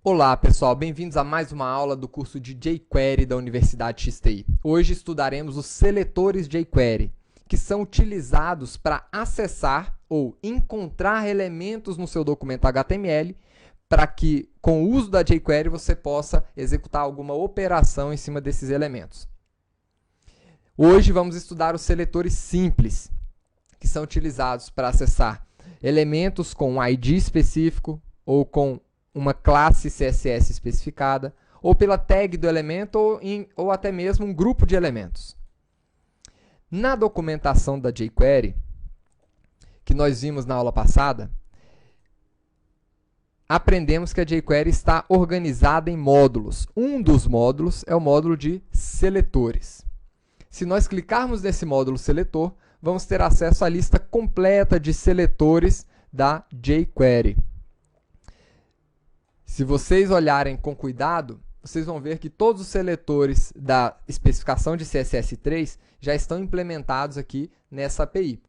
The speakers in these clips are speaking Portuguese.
Olá pessoal, bem-vindos a mais uma aula do curso de jQuery da Universidade XTI. Hoje estudaremos os seletores jQuery, que são utilizados para acessar ou encontrar elementos no seu documento HTML, para que, com o uso da jQuery, você possa executar alguma operação em cima desses elementos. Hoje vamos estudar os seletores simples, que são utilizados para acessar elementos com um ID específico ou com uma classe CSS especificada, ou pela tag do elemento, ou até mesmo um grupo de elementos. Na documentação da jQuery, que nós vimos na aula passada, aprendemos que a jQuery está organizada em módulos. Um dos módulos é o módulo de seletores. Se nós clicarmos nesse módulo seletor, vamos ter acesso à lista completa de seletores da jQuery. Se vocês olharem com cuidado, vocês vão ver que todos os seletores da especificação de CSS3 já estão implementados aqui nessa API.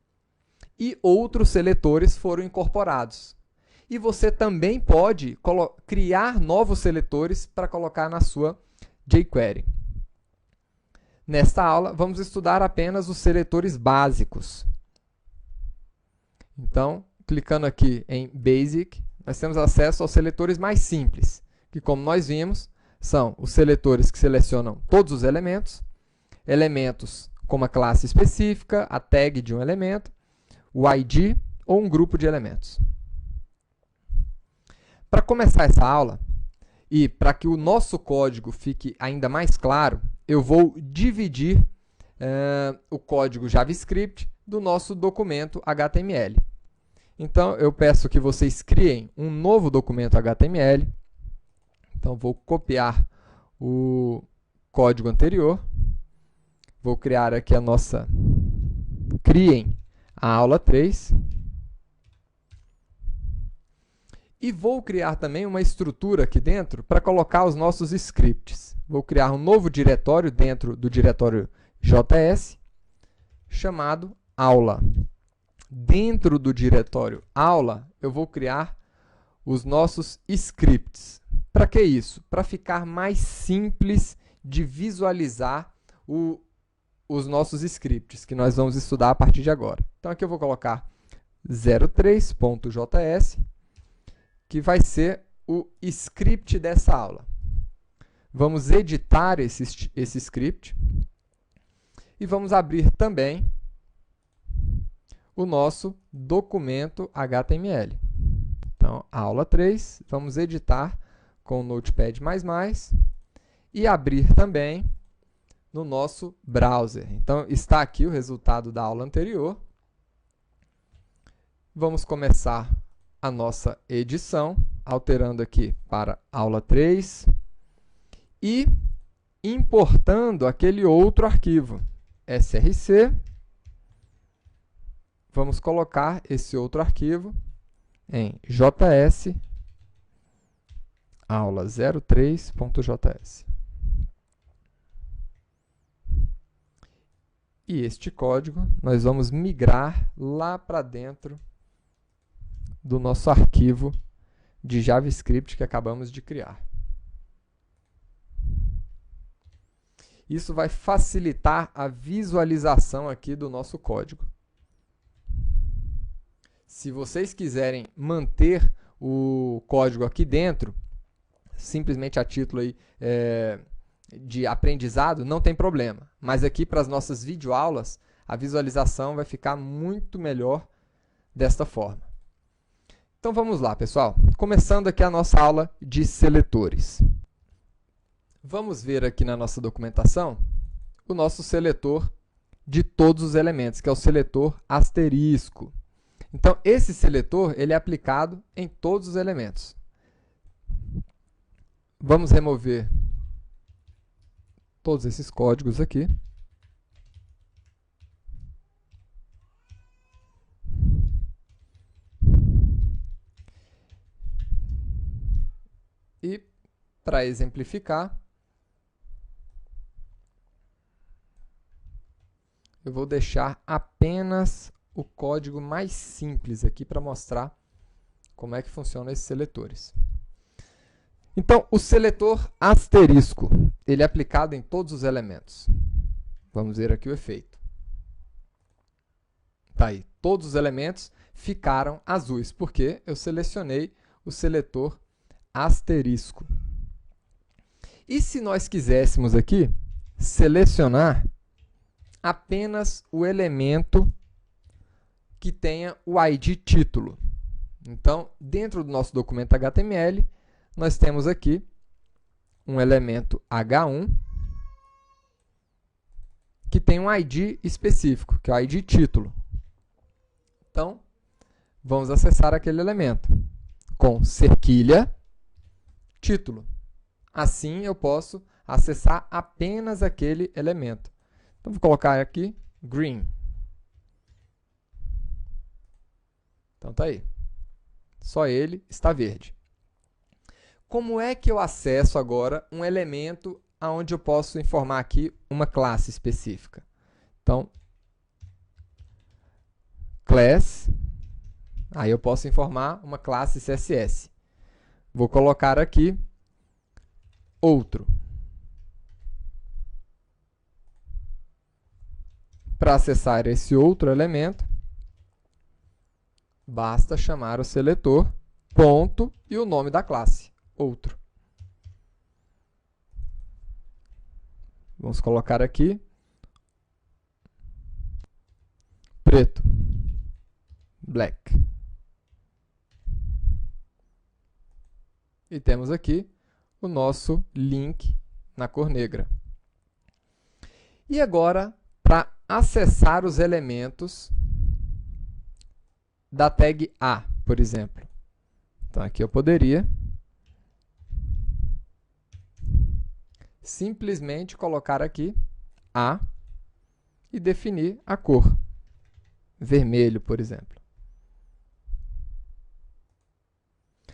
E outros seletores foram incorporados. E você também pode criar novos seletores para colocar na sua jQuery. Nesta aula, vamos estudar apenas os seletores básicos. Então, clicando aqui em Basic, nós temos acesso aos seletores mais simples, que, como nós vimos, são os seletores que selecionam todos os elementos, elementos com uma classe específica, a tag de um elemento, o ID ou um grupo de elementos. Para começar essa aula, e para que o nosso código fique ainda mais claro, eu vou dividir o código JavaScript do nosso documento HTML. Então, eu peço que vocês criem um novo documento HTML. Então, vou copiar o código anterior. Vou criar aqui a nossa... Criem a aula 3. E vou criar também uma estrutura aqui dentro para colocar os nossos scripts. Vou criar um novo diretório dentro do diretório JS, chamado aula. Dentro do diretório aula, eu vou criar os nossos scripts. Para que isso? Para ficar mais simples de visualizar os nossos scripts, que nós vamos estudar a partir de agora. Então, aqui eu vou colocar 03.js, que vai ser o script dessa aula. Vamos editar esse script e vamos abrir também o nosso documento HTML. Então, aula 3, vamos editar com o Notepad++ e abrir também no nosso browser. Então, está aqui o resultado da aula anterior. Vamos começar a nossa edição, alterando aqui para aula 3 e importando aquele outro arquivo, src. Vamos colocar esse outro arquivo em js aula03.js. E este código nós vamos migrar lá para dentro do nosso arquivo de JavaScript que acabamos de criar. Isso vai facilitar a visualização aqui do nosso código. Se vocês quiserem manter o código aqui dentro, simplesmente a título aí, de aprendizado, não tem problema. Mas aqui para as nossas videoaulas, a visualização vai ficar muito melhor desta forma. Então vamos lá, pessoal. Começando aqui a nossa aula de seletores. Vamos ver aqui na nossa documentação o nosso seletor de todos os elementos, que é o seletor asterisco. Então, esse seletor ele é aplicado em todos os elementos. Vamos remover todos esses códigos aqui. E, para exemplificar, eu vou deixar apenas o código mais simples aqui para mostrar como é que funcionam esses seletores. Então, o seletor asterisco, ele é aplicado em todos os elementos. Vamos ver aqui o efeito. Tá aí, todos os elementos ficaram azuis, porque eu selecionei o seletor asterisco. E se nós quiséssemos aqui selecionar apenas o elemento que tenha o ID título? Então, dentro do nosso documento HTML, nós temos aqui um elemento H1 que tem um ID específico, que é o ID título. Então, vamos acessar aquele elemento com cerquilha título. Assim, eu posso acessar apenas aquele elemento. Então, vou colocar aqui green. Então, tá aí. Só ele está verde. Como é que eu acesso agora um elemento onde eu posso informar aqui uma classe específica? Então, class, aí eu posso informar uma classe CSS. Vou colocar aqui outro. Para acessar esse outro elemento, basta chamar o seletor, ponto, e o nome da classe, outro. Vamos colocar aqui preto, black. E temos aqui o nosso link na cor negra. E agora, para acessar os elementos da tag A, por exemplo. Então, aqui eu poderia simplesmente colocar aqui A e definir a cor. Vermelho, por exemplo.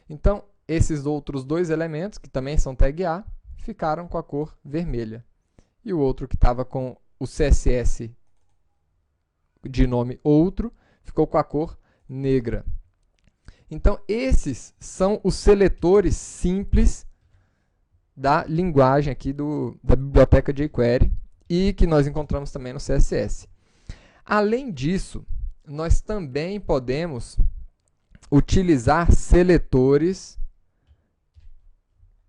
Então, esses outros dois elementos, que também são tag A, ficaram com a cor vermelha. E o outro que estava com o CSS de nome outro, ficou com a cor negra. Então, esses são os seletores simples da linguagem aqui da biblioteca jQuery e que nós encontramos também no CSS. Além disso, nós também podemos utilizar seletores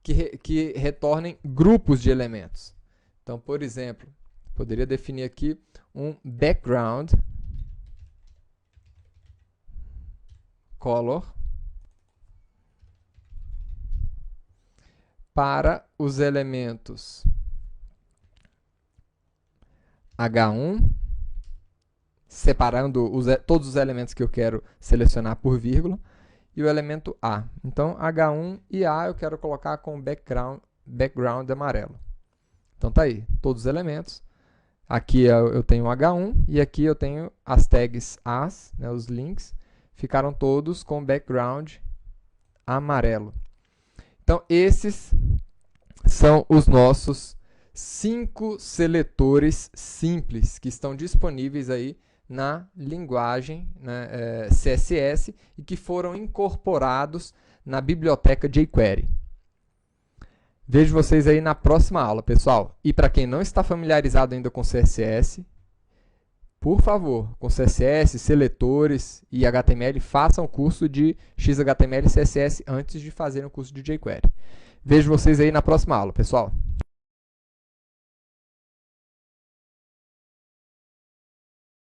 que retornem grupos de elementos. Então, por exemplo, poderia definir aqui um background color para os elementos H1, separando todos os elementos que eu quero selecionar por vírgula, e o elemento A. Então, H1 e A eu quero colocar com background amarelo. Então, tá aí, todos os elementos. Aqui eu tenho H1 e aqui eu tenho as tags As, né, os links, ficaram todos com background amarelo. Então, esses são os nossos 5 seletores simples que estão disponíveis aí na linguagem, né, CSS e que foram incorporados na biblioteca jQuery. Vejo vocês aí na próxima aula, pessoal. E para quem não está familiarizado ainda com CSS, por favor, com CSS, seletores e HTML, façam o curso de XHTML e CSS antes de fazerem o curso de jQuery. Vejo vocês aí na próxima aula, pessoal.